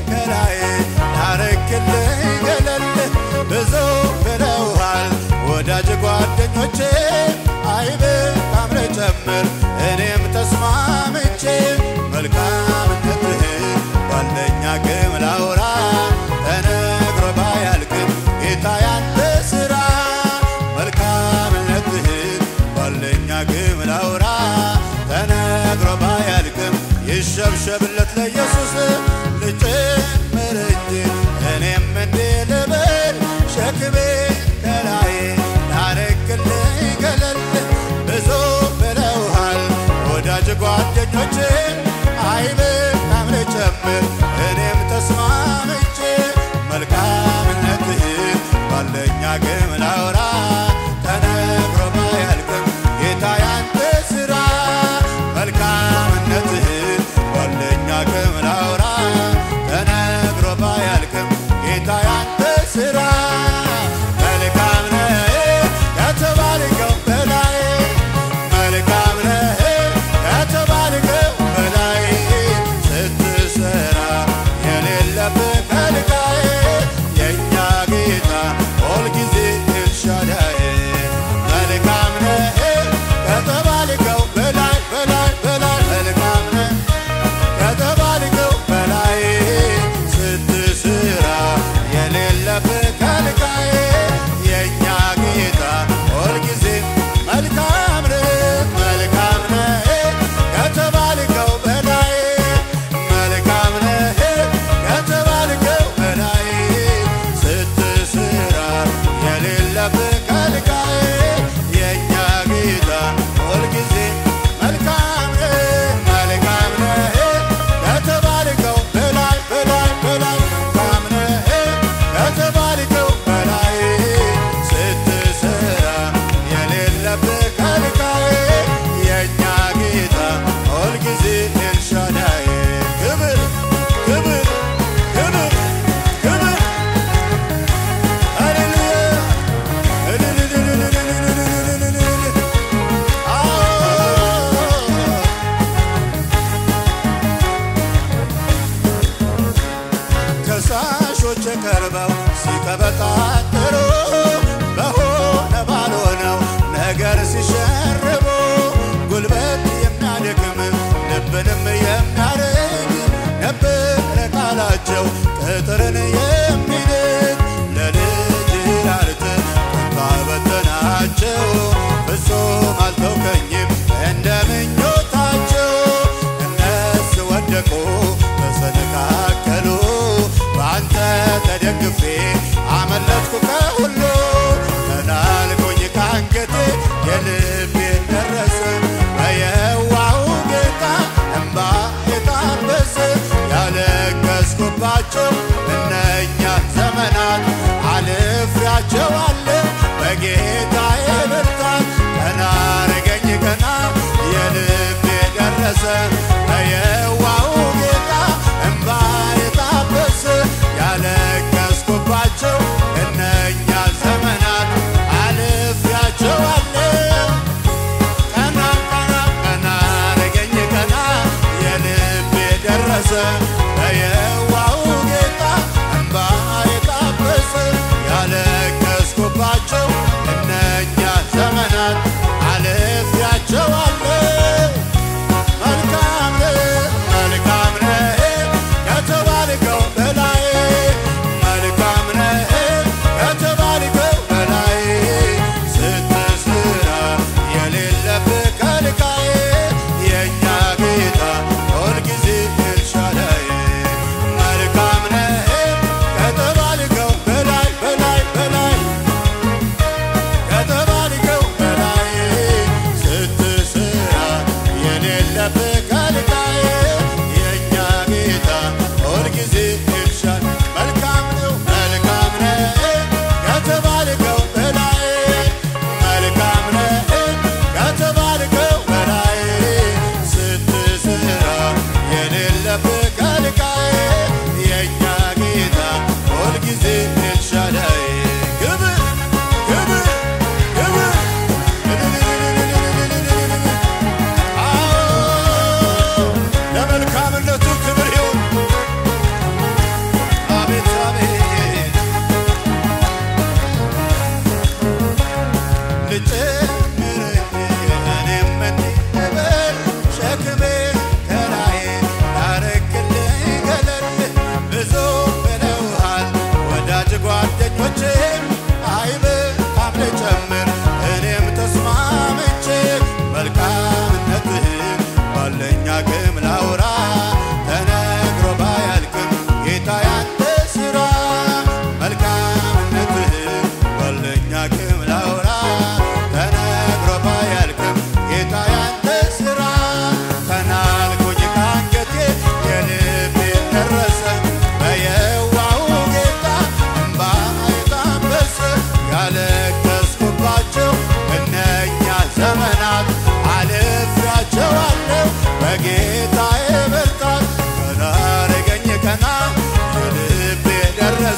ከላይ ያረክልኝ ገለል ብዙ ብለውሃል ወዳጅ ጓደኞቼ አይበቃም ልጨምር እኔም ተስማምቼ መልካምነትህን ባለኝ አቅም ላውራ ተነግሮ ባያልቅም ጌታ ያንተ ሥራ መልካምነትህን ባለኝ አቅም ላውራ ተነግሮ ባያልቅም ይሸብሸብለት ለኢየሱስ ልጨምር እንጂ እኔም እንዲህ ልበል ሸክሜ ከላይ ያረክልኝ ገለል ብዙ ብለውሃል ወዳጅ ጓደኞቼ አይበቃም ልጨምር እኔም ተስማምቼ መልካምነትህን ባለኝ አቅም ላውራ ተነግሮ ባያልቅም ጌታ ያንተ ሥራ መልካምነትህን ባለኝ አቅም ላውራ ተነግሮ ባያልቅም ጌታ ያንተ ሥራ መልካም ነህ ከተባልከው በላይ መልካም ነህ ከተባልከው በላይ ስትሰራ የሌለብህ ከልካይ የእኛ ጌታ ሁልጊዜ ኤልሻዳይ መልካም ነህ ከተባልከው በላይ በላይ በላይ መልካም ነህ ከተባልከው በላይ ስትሰራ የሌለብህ ከልካይ የእኛ ጌታ ሁልጊዜ መልካም ነህ መልካም ነህ ከተባልከው በላይ መልካም ነህ ከተባልከው በላይ ስትሰራ የሌለብህ ከልካይ የእኛ ጌታ ሁልጊዜ መልካም ነህ መልካም ነህ ከተባልከው በላይ በላይ በላይ መልካም ነህ ከተባልከው በላይ ስትሰራ የሌለብህ ከልካይ የእኛ ጌታ ሁልጊዜ ኤልሻዳይ ክብር ክብር ክብር ክብር ሃሌሉያ ከሳሾች ቀርበው ሲቀበጣጠሩ በሆነ ባልሆነው ነገር ሲሸርቡ ጉልበት የሚያደክም ልብንም የሚያርቅ ነበረ ቃላቸው ቅጥርን የሚንቅ ለልጅ ላርት ቁጣ በተናቸው ፍጹም አልተውከኝም እንደ ምኞታቸው እነሱ ወደቁ ተሰነካከሉ በአንተ ተደግፌ አመለጥኩ ከሁሉ ተናልኩኝ ከአንገቴ የልቤ ደረሰ በየዋሁ ጌታ እምባ የታበሰ ያለቀስኩባቸው እነኛ ዘመናት አልፌያቸዋለሁ በጌታዬ ብርታት ቀና አረገኝ ቀና የልቤ ደረሰ በየዋሁ ጌታ እምባ የታበሰ ያለቀስኩባቸው እነኛ ዘመናት አልፌያቸዋለሁ ቀና ቀና ቀና አረገኝ ቀና የልቤ ደረሰ በየዋሁ ጌታ እምባ የታበሰ ያለቀስኩባቸው እነኛ ዘመናት አልፌያቸዋለሁ መልካም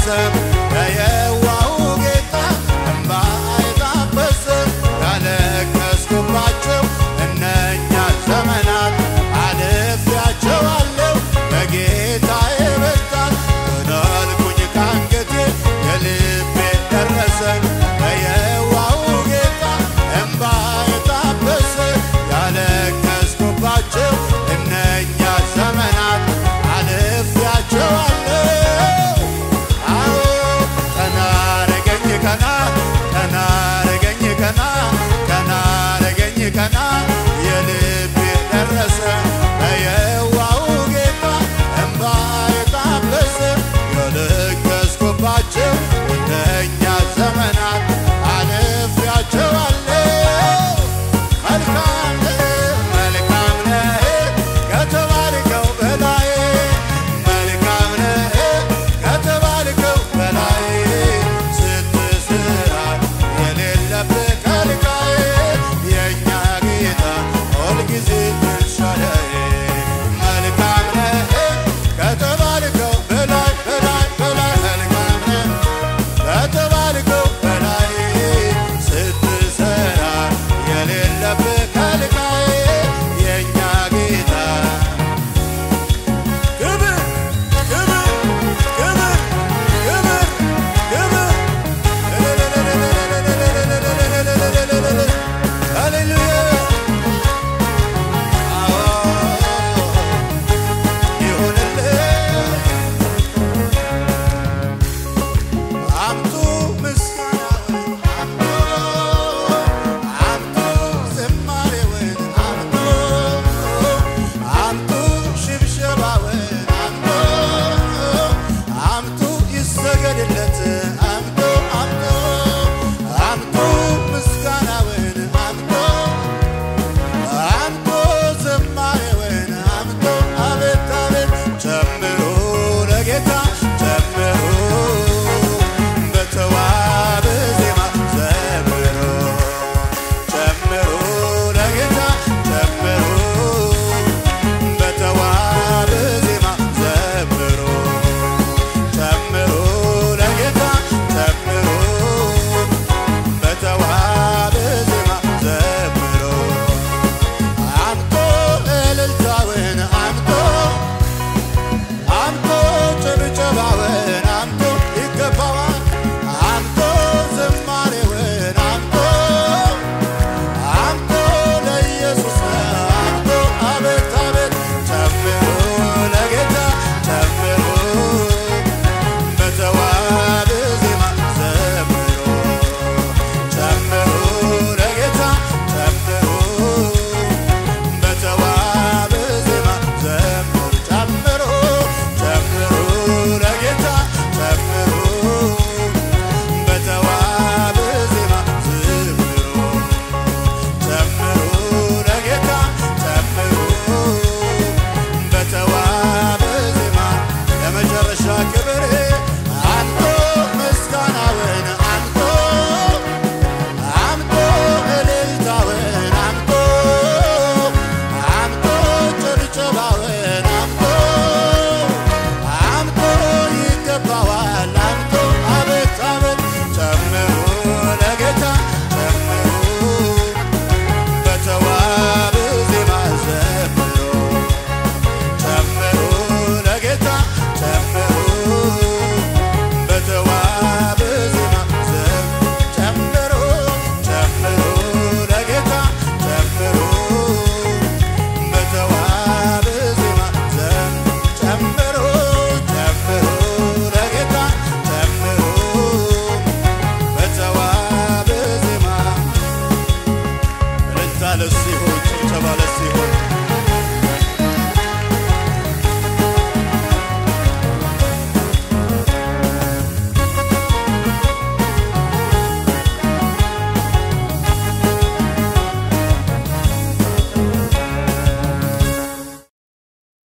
ደረሰ